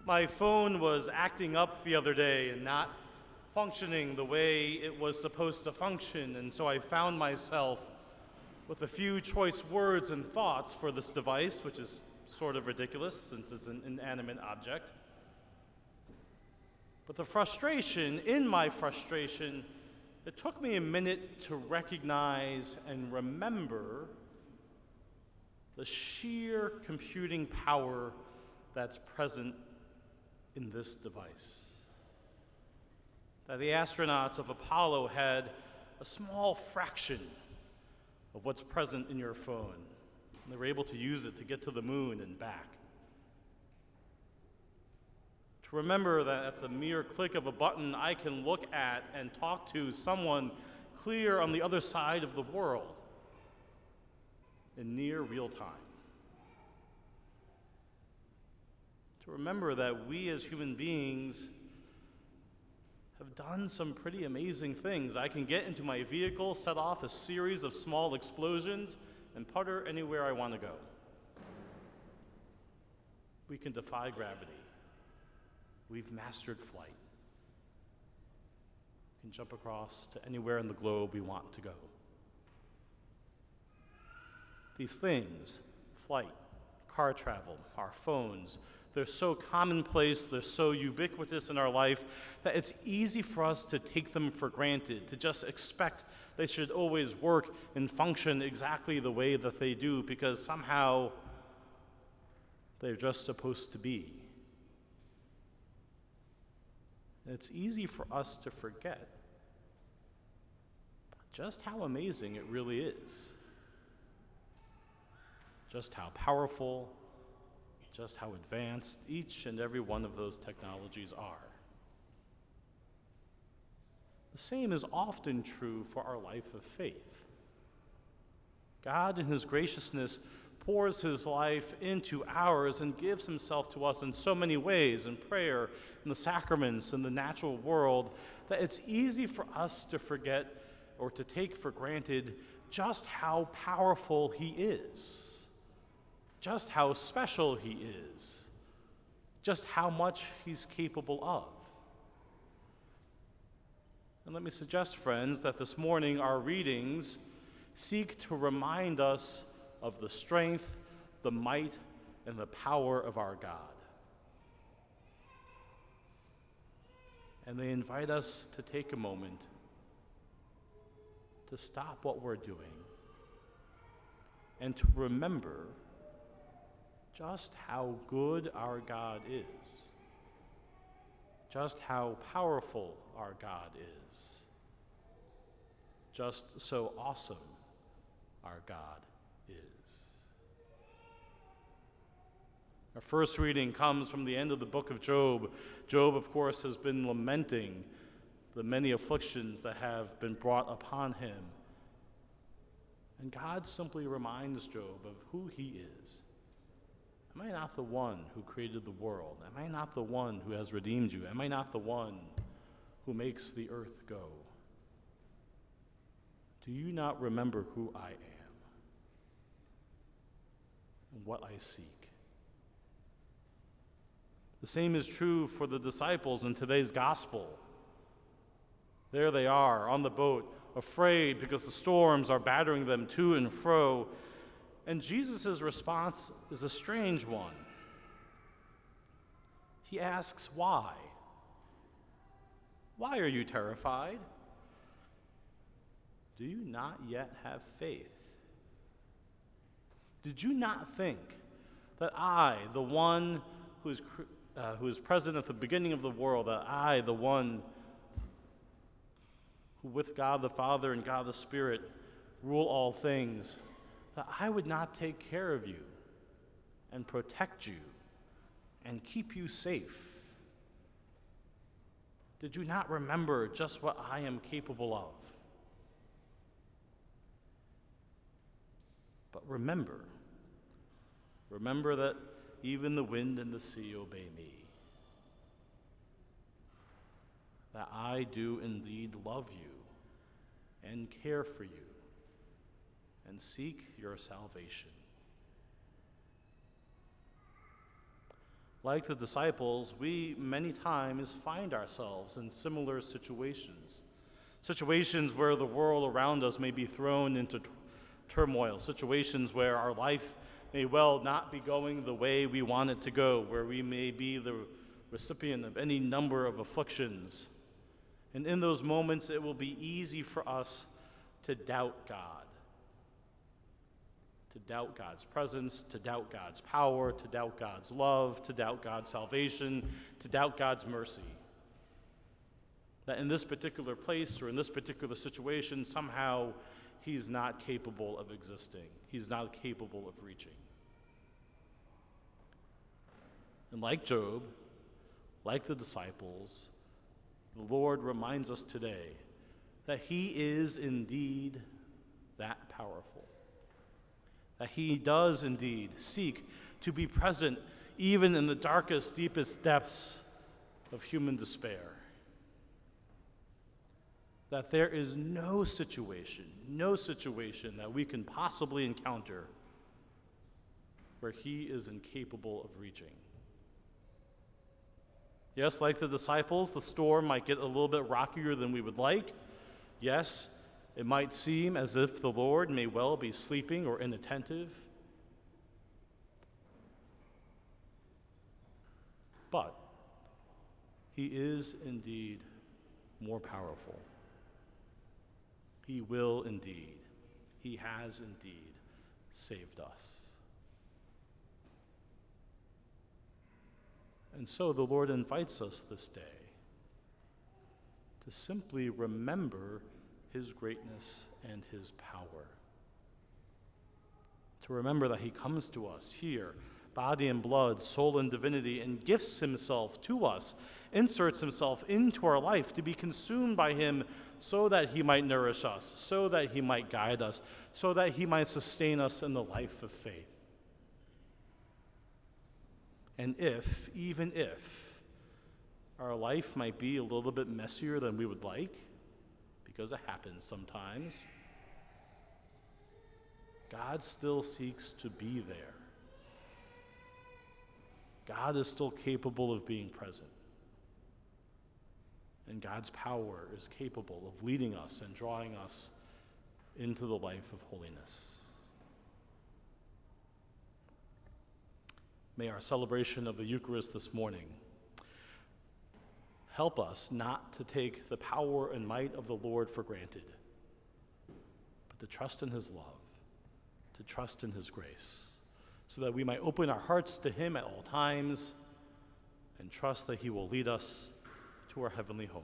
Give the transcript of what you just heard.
My phone was acting up the other day and not functioning the way it was supposed to function, and so I found myself with a few choice words and thoughts for this device, which is sort of ridiculous since it's an inanimate object. But in my frustration, it took me a minute to recognize and remember the sheer computing power that's present in this device. That the astronauts of Apollo had a small fraction of what's present in your phone. And they were able to use it to get to the moon and back. To remember that at the mere click of a button, I can look at and talk to someone clear on the other side of the world in near real time. To remember that we as human beings have done some pretty amazing things. I can get into my vehicle, set off a series of small explosions, and putter anywhere I want to go. We can defy gravity. We've mastered flight. We can jump across to anywhere in the globe we want to go. These things, flight, car travel, our phones, they're so commonplace, they're so ubiquitous in our life that it's easy for us to take them for granted, to just expect they should always work and function exactly the way that they do because somehow they're just supposed to be. And it's easy for us to forget just how amazing it really is, just how powerful, just how advanced each and every one of those technologies are. The same is often true for our life of faith. God, in His graciousness, pours His life into ours and gives Himself to us in so many ways, in prayer, in the sacraments, in the natural world, that it's easy for us to forget or to take for granted just how powerful He is. Just how special He is, just how much He's capable of. And let me suggest, friends, that this morning our readings seek to remind us of the strength, the might, and the power of our God. And they invite us to take a moment to stop what we're doing and to remember just how good our God is, just how powerful our God is, just so awesome our God is. Our first reading comes from the end of the book of Job. Job, of course, has been lamenting the many afflictions that have been brought upon him. And God simply reminds Job of who He is. Am I not the one who created the world? Am I not the one who has redeemed you? Am I not the one who makes the earth go? Do you not remember who I am and what I seek? The same is true for the disciples in today's gospel. There they are on the boat, afraid because the storms are battering them to and fro. And Jesus' response is a strange one. He asks, why? Why are you terrified? Do you not yet have faith? Did you not think that I, the one who is present at the beginning of the world, that I, the one who with God the Father and God the Spirit rule all things, that I would not take care of you and protect you and keep you safe? Did you not remember just what I am capable of? But remember that even the wind and the sea obey me. That I do indeed love you and care for you and seek your salvation. Like the disciples, we many times find ourselves in similar situations. Situations where the world around us may be thrown into turmoil, situations where our life may well not be going the way we want it to go, where we may be the recipient of any number of afflictions. And in those moments, it will be easy for us to doubt God, to doubt God's presence, to doubt God's power, to doubt God's love, to doubt God's salvation, to doubt God's mercy. That in this particular place or in this particular situation, somehow he's not capable of existing. He's not capable of reaching. And like Job, like the disciples, the Lord reminds us today that he is indeed that powerful. That he does indeed seek to be present even in the darkest, deepest depths of human despair. That there is no situation that we can possibly encounter where he is incapable of reaching. Yes, like the disciples, the storm might get a little bit rockier than we would like. Yes, it might seem as if the Lord may well be sleeping or inattentive. But he is indeed more powerful. He will indeed, he has indeed saved us. And so the Lord invites us this day to simply remember his greatness and his power. To remember that he comes to us here, body and blood, soul and divinity, and gifts himself to us, inserts himself into our life to be consumed by him so that he might nourish us, so that he might guide us, so that he might sustain us in the life of faith. And even if, our life might be a little bit messier than we would like, because it happens sometimes, God still seeks to be there. God is still capable of being present. And God's power is capable of leading us and drawing us into the life of holiness. May our celebration of the Eucharist this morning help us not to take the power and might of the Lord for granted, but to trust in his love, to trust in his grace, so that we might open our hearts to him at all times and trust that he will lead us to our heavenly home.